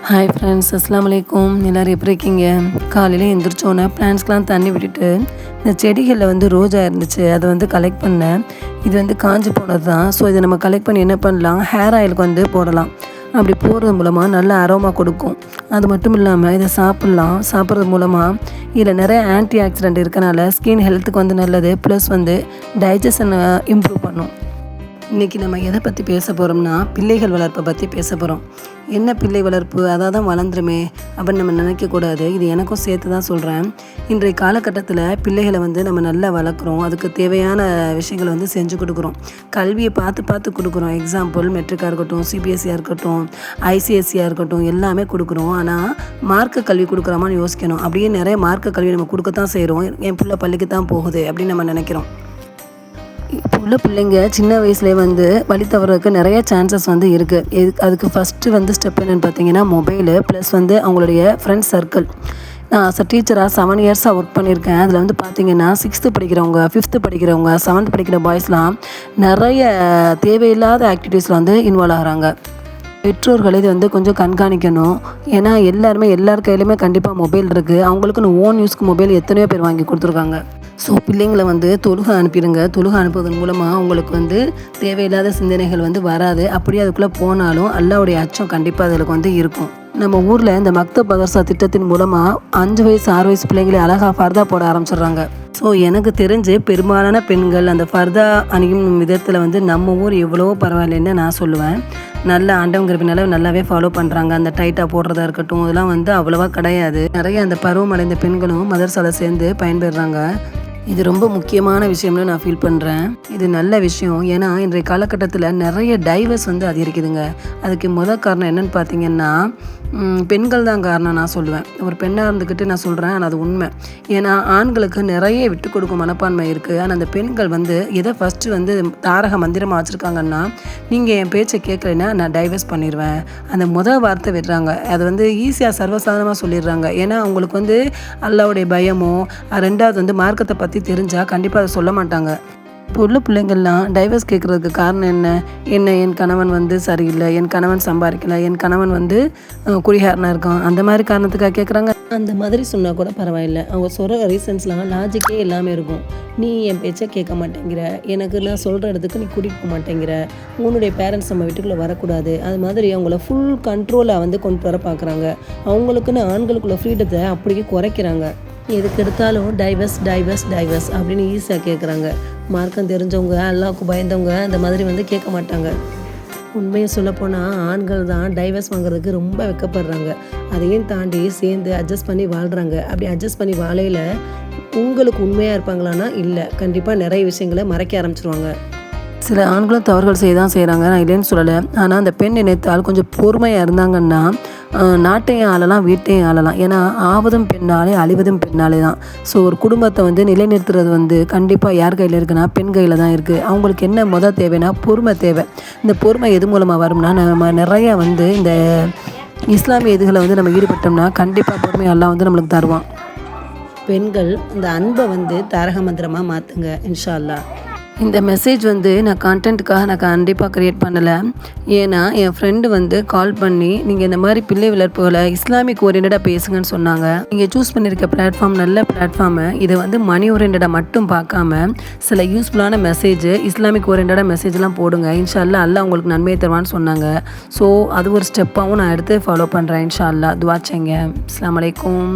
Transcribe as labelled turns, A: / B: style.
A: Hi friends, அஸ்ஸலாமு அலைக்கும். எல்லோரும் எப்படி இருக்கீங்க? காலையில் எழுந்திரிச்சோன்னே பிளான்ட்ஸ்க்கெலாம் தண்ணி விட்டுட்டு இந்த செடிகளில் வந்து ரோஜா இருந்துச்சு, அதை வந்து கலெக்ட் பண்ணேன். இது வந்து காஞ்சி போனது தான். ஸோ இதை நம்ம கலெக்ட் பண்ணி என்ன பண்ணலாம், ஹேர் ஆயிலுக்கு வந்து போடலாம். அப்படி போடுறது மூலமாக நல்ல அரோமா கொடுக்கும். அது மட்டும் இல்லாமல் இதை சாப்பிட்லாம். சாப்பிட்றது மூலமாக இதில் நிறைய ஆன்டி ஆக்சிடென்ட் இருக்கனால ஸ்கின் ஹெல்த்துக்கு வந்து நல்லது. ப்ளஸ் வந்து டைஜஷனை இம்ப்ரூவ் பண்ணும். இன்றைக்கி நம்ம எதை பற்றி பேச போகிறோம்னா, பிள்ளைகள் வளர்ப்பை பற்றி பேச போகிறோம். என்ன பிள்ளை வளர்ப்பு, அதாக தான் வளர்ந்துருமே அப்படின்னு நம்ம நினைக்கக்கூடாது. இது எனக்கும் சேர்த்து தான் சொல்கிறேன். இன்றைய காலகட்டத்தில் பிள்ளைகளை வந்து நம்ம நல்லா வளர்க்குறோம். அதுக்கு தேவையான விஷயங்களை வந்து செஞ்சு கொடுக்குறோம். கல்வியை பார்த்து கொடுக்குறோம். எக்ஸாம்பிள் மெட்ரிக்காக இருக்கட்டும், சிபிஎஸ்சியாக இருக்கட்டும், ஐசிஎஸ்சியாக இருக்கட்டும், எல்லாமே கொடுக்குறோம். ஆனால் மார்க்க கல்வி கொடுக்குறோமான்னு யோசிக்கணும். அப்படியே நிறைய மார்க்க கல்வி நம்ம கொடுக்கத்தான் செய்கிறோம். என் பிள்ளை பள்ளிக்கு தான் போகுது அப்படின்னு நம்ம நினைக்கிறோம். இப்போ உள்ள பிள்ளைங்க சின்ன வயசுலேயே வந்து வழி தவறதுக்கு நிறைய சான்சஸ் வந்து இருக்குது. அதுக்கு ஃபஸ்ட்டு வந்து ஸ்டெப் என்னென்னு பார்த்தீங்கன்னா, மொபைலு ப்ளஸ் வந்து அவங்களுடைய ஃப்ரெண்ட்ஸ் சர்க்கிள். நான் அஸ் அ டீச்சராக 7 இயர்ஸாக ஒர்க் பண்ணியிருக்கேன். அதில் வந்து பார்த்திங்கன்னா 6th படிக்கிறவங்க, 5th படிக்கிறவங்க, 7th படிக்கிற பாய்ஸ்லாம் நிறைய தேவையில்லாத ஆக்டிவிட்டீஸில் வந்து இன்வால்வ் ஆகிறாங்க. பெற்றோர்கள் இது வந்து கொஞ்சம் கண்காணிக்கணும். ஏன்னா எல்லார் கையிலுமே கண்டிப்பாக மொபைல் இருக்குது. அவங்களுக்குன்னு ஓன் யூஸ்க்கு மொபைல் எத்தனையோ பேர் வாங்கி கொடுத்துருக்காங்க. ஸோ பிள்ளைங்களை வந்து தொழுகை அனுப்பிடுங்க. தொழுகை அனுப்புவதன் மூலமாக அவங்களுக்கு வந்து தேவையில்லாத சிந்தனைகள் வந்து வராது. அப்படியே அதுக்குள்ளே போனாலும் அல்லாஹ்வுடைய அச்சம் கண்டிப்பாக அதில் வந்து இருக்கும். நம்ம ஊரில் இந்த மக்தப் மதர்சா திட்டத்தின் மூலமாக 5 வயசு 6 வயசு பிள்ளைங்களை அழகாக ஃபர்தா போட ஆரம்பிச்சிடுறாங்க. ஸோ எனக்கு தெரிஞ்சு பெரும்பாலான பெண்கள் அந்த ஃபர்தா அணியும் விதத்தில் வந்து நம்ம ஊர் எவ்வளவோ பரவாயில்லைன்னு நான் சொல்லுவேன். நல்ல ஆண்டவங்கிறதுனால நல்லாவே ஃபாலோ பண்ணுறாங்க. அந்த டைட்டாக போடுறதா இருக்கட்டும், இதெல்லாம் வந்து அவ்வளோவா கிடையாது. நிறைய அந்த பருவம் அடைந்த பெண்களும் மதர்சாவில் சேர்ந்து பயன்பெறுறாங்க. இது ரொம்ப முக்கியமான விஷயம்னு நான் ஃபீல் பண்ணுறேன். இது நல்ல விஷயம். ஏன்னா இன்றைய காலகட்டத்தில் நிறைய டைவர்ஸ் வந்து அதிகரிக்குதுங்க. அதுக்கு முதல் காரணம் என்னென்னு பார்த்தீங்கன்னா, பெண்கள் தான் காரணம் நான் சொல்லுவேன். ஒரு பெண்ணாக இருந்துக்கிட்டு நான் சொல்கிறேன், ஆனால் அது உண்மை. ஏன்னா ஆண்களுக்கு நிறைய விட்டு கொடுக்கும் மனப்பான்மை இருக்குது. ஆனால் அந்த பெண்கள் வந்து எதை ஃபஸ்ட்டு வந்து தாரக மந்திரமாக வச்சுருக்காங்கன்னா, நீங்கள் என் பேச்சை கேட்கலைன்னா நான் டைவர்ஸ் பண்ணிடுவேன். அந்த வார்த்தை விடுறாங்க. அதை வந்து ஈஸியாக சர்வசாதாரணமாக சொல்லிடுறாங்க. ஏன்னா அவங்களுக்கு வந்து அல்லாஹ்வுடைய பயமோ, 2வது வந்து மார்க்கத்தை பற்றி தெரிஞ்சால் கண்டிப்பாக அதை சொல்ல மாட்டாங்க. இப்போ உள்ள பிள்ளைங்கள்லாம் டைவர்ஸ் கேட்குறதுக்கு காரணம் என்ன என் கணவன் வந்து சரியில்லை, என் கணவன் சம்பாதிக்கலை, என் கணவன் வந்து குடிகாரனாக இருக்கான், அந்த மாதிரி காரணத்துக்காக கேட்குறாங்க. அந்த மாதிரி சொன்னால் கூட பரவாயில்லை. அவங்க சொல்கிற ரீசன்ஸ்லாம் லாஜிக்கே எல்லாமே இருக்கும். நீ என் பேச்சை கேட்க மாட்டேங்கிற, எனக்கு நான் சொல்கிற இடத்துக்கு நீ கூட்டிகிட்டு போக மாட்டேங்கிற, உன்னுடைய பேரண்ட்ஸ் நம்ம வீட்டுக்குள்ளே வரக்கூடாது, அது மாதிரி அவங்கள ஃபுல் கண்ட்ரோலாக வந்து கொண்டு வர பார்க்குறாங்க. அவங்களுக்குன்னு ஆண்களுக்குள்ள ஃப்ரீடத்தை அப்படியே குறைக்கிறாங்க. எதுக்கு எடுத்தாலும் டைவர்ஸ் அப்படின்னு ஈஸியாக கேட்குறாங்க. மார்க்கம் தெரிஞ்சவங்க, அல்லாஹ்வுக்கு பயந்தவங்க அந்த மாதிரி வந்து கேட்க மாட்டாங்க. உண்மையை சொல்லப்போனால் ஆண்கள் தான் டைவர்ஸ் வாங்குறதுக்கு ரொம்ப வெக்கப்படுறாங்க. அதையும் தாண்டி சேர்ந்து அட்ஜஸ்ட் பண்ணி வாழ்கிறாங்க. அப்படி அட்ஜஸ்ட் பண்ணி வாழையில் உங்களுக்கு உண்மையாக இருப்பாங்களான்னா இல்லை, கண்டிப்பாக நிறைய விஷயங்களை மறைக்க ஆரம்பிச்சிருவாங்க. சில ஆண்களும் தவறுகள் செய்ய தான் செய்கிறாங்க, நான் இல்லைன்னு சொல்லலை. ஆனால் அந்த பெண் நினைத்தால் கொஞ்சம் பொறுமையாக இருந்தாங்கன்னா நாட்டையும் ஆளலாம், வீட்டையும் ஆளலாம். ஏன்னா ஆவதும் பெண்ணாலே அழிவதும் பெண்ணாலே தான். ஸோ ஒரு குடும்பத்தை வந்து நிலைநிறுத்துறது வந்து கண்டிப்பாக யார் கையில் இருக்குன்னா பெண் கையில் தான் இருக்குது. அவங்களுக்கு என்ன தேவைன்னா பொறுமை தேவை. இந்த பொறுமை எது மூலமாக வரும்னா, நம்ம நிறையா வந்து இந்த இஸ்லாமிய இதுகளை வந்து நம்ம ஈடுபட்டோம்னா கண்டிப்பாக பொறுமை எல்லாம் வந்து நம்மளுக்கு தருவான். பெண்கள் இந்த அன்பை வந்து தாரக மந்திரமாக மாற்றுங்க இன்ஷா அல்லாஹ். இந்த மெசேஜ் வந்து நான் கான்டென்ட்டுக்காக நான் கண்டிப்பாக க்ரியேட் பண்ணலை. ஏன்னா என் ஃப்ரெண்டு வந்து கால் பண்ணி, நீங்கள் இந்த மாதிரி பிள்ளை வளர்ப்புகளை இஸ்லாமிக் ஓரியன்டாக பேசுங்கன்னு சொன்னாங்க. நீங்கள் சூஸ் பண்ணியிருக்க பிளாட்ஃபார்ம் நல்ல பிளாட்ஃபார்மு. இதை வந்து மணி ஓரியன்டாக மட்டும் பார்க்காம சில யூஸ்ஃபுல்லான மெசேஜ், இஸ்லாமிக் ஓரியன்டாக மெசேஜ்லாம் போடுங்க. இன்ஷா அல்லாஹ் அல்லாஹ் உங்களுக்கு நன்மையை தருவான்னு சொன்னாங்க. ஸோ அது ஒரு ஸ்டெப்பாகவும் நான் எடுத்து ஃபாலோ பண்ணுறேன். இன்ஷா அல்லாஹ் துஆ செய்யுங்க. அஸ்ஸலாமு அலைக்கும்.